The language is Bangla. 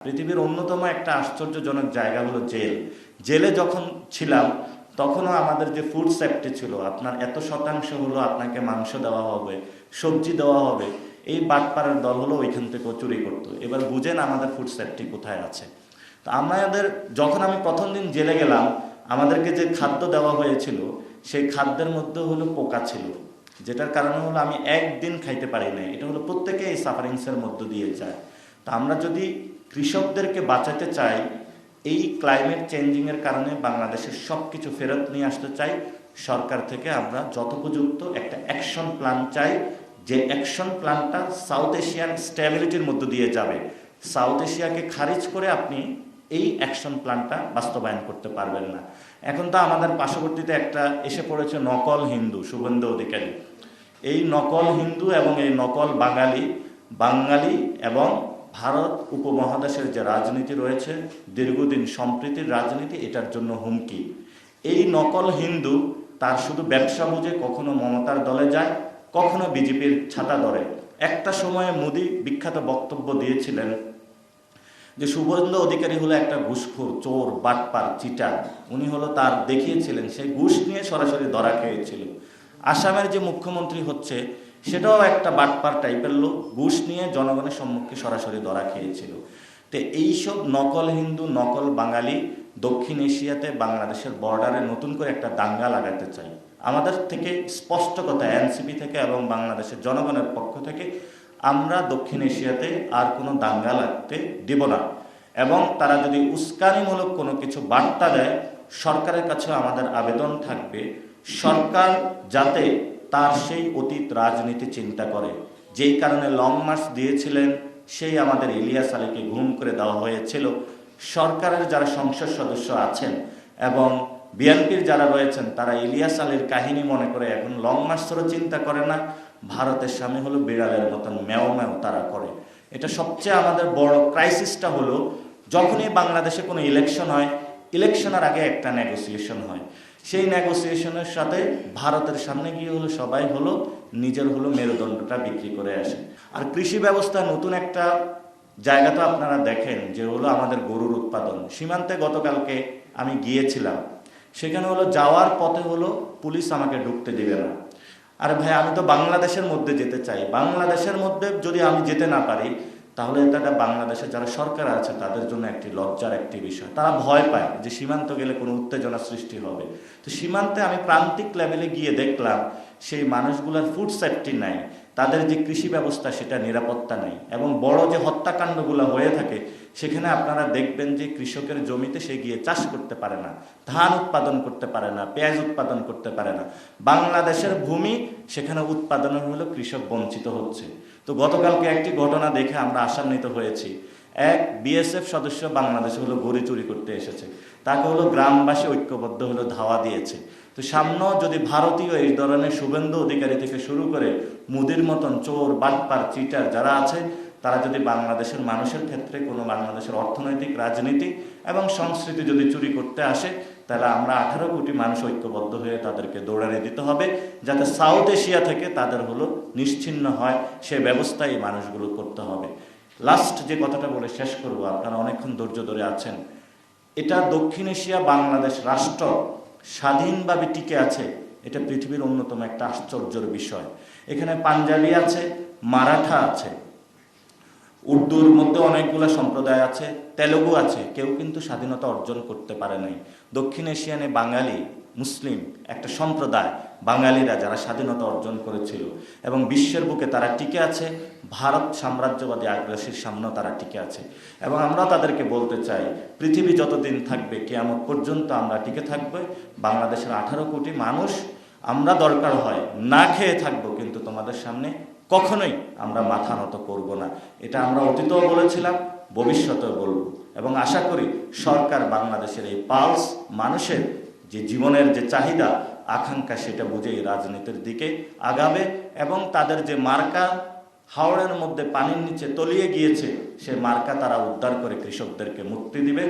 পৃথিবীর অন্যতম একটা আশ্চর্যজনক জায়গা হলো জেল। জেলে যখন ছিলাম তখনও আমাদের যে ফুড সেফটি ছিল, আপনার এত শতাংশ হলো আপনাকে মাংস দেওয়া হবে, সবজি দেওয়া হবে, এই বাটপাড়ার দল হলো ওইখান থেকেও চুরি করতো। এবার বুঝেন আমাদের ফুড সেফটি কোথায় আছে। তো আমাদের যখন আমি প্রথম দিন জেলে গেলাম, আমাদেরকে যে খাদ্য দেওয়া হয়েছিল সেই খাদ্যের মধ্যে হলো পোকা ছিল, যেটার কারণে হলো আমি একদিন খাইতে পারি নাই। এটা হলো প্রত্যেকে এই সাফারিংসের মধ্য দিয়ে যায়। তা আমরা যদি কৃষকদেরকে বাঁচাতে চাই, এই ক্লাইমেট চেঞ্জিংয়ের কারণে বাংলাদেশের সব কিছু ফেরত নিয়ে আসতে চাই, সরকার থেকে আমরা যথোপযুক্ত একটা অ্যাকশন প্ল্যান চাই, যে অ্যাকশন প্ল্যানটা সাউথ এশিয়ান স্ট্যাবিলিটির মধ্য দিয়ে যাবে। সাউথ এশিয়াকে খারিজ করে আপনি এই অ্যাকশন প্ল্যানটা বাস্তবায়ন করতে পারবেন না। এখন তো আমাদের পার্শ্ববর্তীতে একটা এসে পড়েছে নকল হিন্দু, শুভেন্দু অধিকারী। এই নকল হিন্দু এবং এই নকল বাঙালি এবং ভারত উপমহাদেশের যে রাজনীতি রয়েছে, দীর্ঘদিন সম্প্রীতির রাজনীতি, এটার জন্য হুমকি। এই নকল হিন্দু তার শুধু ব্যবসা বুঝে কখনো মমতার দলে যায়, কখনো বিজেপির ছাতা ধরে। একটা সময়ে মোদি বিখ্যাত বক্তব্য দিয়েছিলেন যে শুভেন্দু অধিকারী হলো একটা ঘুষখোর, চোর, বাটপার, চিটার। উনি হলো তার দেখিয়েছিলেন, সেই ঘুষ নিয়ে সরাসরি ধরা খেয়েছিল। আসামের যে মুখ্যমন্ত্রী হচ্ছে সেটাও একটা বাটপার টাইপের লোক, ঘুষ নিয়ে জনগণের সম্মুখে সরাসরি ধরা খেয়েছিল। তো এইসব নকল হিন্দু, নকল বাঙালি দক্ষিণ এশিয়াতে বাংলাদেশের বর্ডারে নতুন করে একটা দাঙ্গা লাগাতে চাই। আমাদের থেকে স্পষ্ট কথা, এনসিপি থেকে এবং বাংলাদেশের জনগণের পক্ষ থেকে আমরা দক্ষিণ এশিয়াতে আর কোনো দাঙ্গা লাগতে দেব না। এবং তারা যদি উস্কানিমূলক কোনো কিছু বার্তা দেয়, সরকারের কাছে আমাদের আবেদন থাকবে, সরকার যাতে তার সেই অতীত রাজনীতি চিন্তা করে। যেই কারণে লং মার্চ দিয়েছিলেন, সেই আমাদের ইলিয়াস আলীকে গুম করে দেওয়া হয়েছিল। সরকারের যারা সংসদ সদস্য আছেন এবং বিএনপির যারা রয়েছেন, তারা ইলিয়াস আলীর কাহিনী মনে করে এখন লং মার্চেরও চিন্তা করে না, ভারতের সামনে হলো বিড়ালের মতন ম্যাও ম্যাও তারা করে। এটা সবচেয়ে আমাদের বড় ক্রাইসিসটা হলো, যখনই বাংলাদেশে কোনো ইলেকশন হয়, ইলেকশনের আগে একটা নেগোসিয়েশন হয়। সেই নেগোসিয়েশনের সাথে ভারতের সামনে গিয়ে হলো সবাই হলো নিজের হলো মেরুদণ্ডটা বিক্রি করে আসে। আর কৃষি ব্যবস্থা নতুন একটা জায়গা তো আপনারা দেখেন যে হলো আমাদের গরুর উৎপাদন। সীমান্তে গতকালকে আমি গিয়েছিলাম, সেখানে হলো যাওয়ার পথে হলো পুলিশ আমাকে ঢুকতে দিবে না। আরে ভাই, আমি তো বাংলাদেশের মধ্যে যেতে চাই। বাংলাদেশের মধ্যে যদি আমি যেতে না পারি, তাহলে এটা বাংলাদেশে যারা সরকার আছে তাদের জন্য একটি লজ্জার একটি বিষয়। তারা ভয় পায় যে সীমান্ত গেলে কোনো উত্তেজনা সৃষ্টি হবে। তো সীমান্তে আমি প্রান্তিক লেভেলে গিয়ে দেখলাম সেই মানুষগুলোর ফুড সেফটি নাই, তাদের যে কৃষি ব্যবস্থা সেটা নিরাপত্তা নেই। এবং বড় যে হত্যাকাণ্ডগুলো হয়ে থাকে, সেখানে আপনারা দেখবেন যে কৃষকের জমিতে সে গিয়ে চাষ করতে পারে না, ধান উৎপাদন করতে পারে না, পেঁয়াজ উৎপাদন করতে পারে না। বাংলাদেশের ভূমি, সেখানে উৎপাদনের হলো কৃষক বঞ্চিত হচ্ছে। তো গতকালকে একটি ঘটনা দেখে আমরা আশান্বিত হয়েছি। এক বিএসএফ সদস্য বাংলাদেশে হলো গরু চুরি করতে এসেছে, তাকে হলো গ্রামবাসী ঐক্যবদ্ধ হলো ধাওয়া দিয়েছে। তো সামনেও যদি ভারতীয় এই ধরনের শুভেন্দু অধিকারী থেকে শুরু করে মোদির মতন চোর, বাটপার, চিটার যারা আছে, তারা যদি বাংলাদেশের মানুষের ক্ষেত্রে কোনো বাংলাদেশের অর্থনৈতিক, রাজনীতি এবং সংস্কৃতি যদি চুরি করতে আসে, তাহলে আমরা 18 কোটি মানুষ ঐক্যবদ্ধ হয়ে তাদেরকে দৌড়ানে দিতে হবে, যাতে সাউথ এশিয়া থেকে তাদের হলো নিশ্চিহ্ন হয়, সে ব্যবস্থা এই মানুষগুলো করতে হবে। লাস্ট যে কথাটা বলে শেষ করব, আপনারা অনেকক্ষণ ধৈর্য ধরে আছেন। এটা দক্ষিণ এশিয়া, বাংলাদেশ রাষ্ট্র স্বাধীনভাবে টিকে আছে, এটা পৃথিবীর অন্যতম একটা আশ্চর্যের বিষয়। এখানে পাঞ্জাবি আছে, মারাঠা আছে, উর্দুর মধ্যে অনেকগুলো সম্প্রদায় আছে, তেলুগু আছে, কেউ কিন্তু স্বাধীনতা অর্জন করতে পারে নাই। দক্ষিণ এশিয়ানে বাঙালি, মুসলিম একটা সম্প্রদায়, বাঙালিরা যারা স্বাধীনতা অর্জন করেছিল এবং বিশ্বের বুকে তারা টিকে আছে। ভারত সাম্রাজ্যবাদী আগ্রাসীর সামনেও তারা টিকে আছে। এবং আমরা তাদেরকে বলতে চাই, পৃথিবী যতদিন থাকবে, কিয়ামত পর্যন্ত আমরা টিকে থাকবো। বাংলাদেশের 18 কোটি মানুষ, আমরা দরকার হয় না খেয়ে থাকবো, কিন্তু তোমাদের সামনে কখনোই আমরা মাথা নত করব না। এটা আমরা অতীতেও বলেছিলাম, ভবিষ্যতেও বলবো। এবং আশা করি সরকার বাংলাদেশের এই পালস, মানুষের যে জীবনের যে চাহিদা, আকাঙ্ক্ষা, সেটা বুঝেই রাজনীতির দিকে আগাবে। এবং তাদের যে মার্কা হাওড়ের মধ্যে পানির নিচে তলিয়ে গিয়েছে, সে মার্কা তারা উদ্ধার করে কৃষকদেরকে মুক্তি দিবে।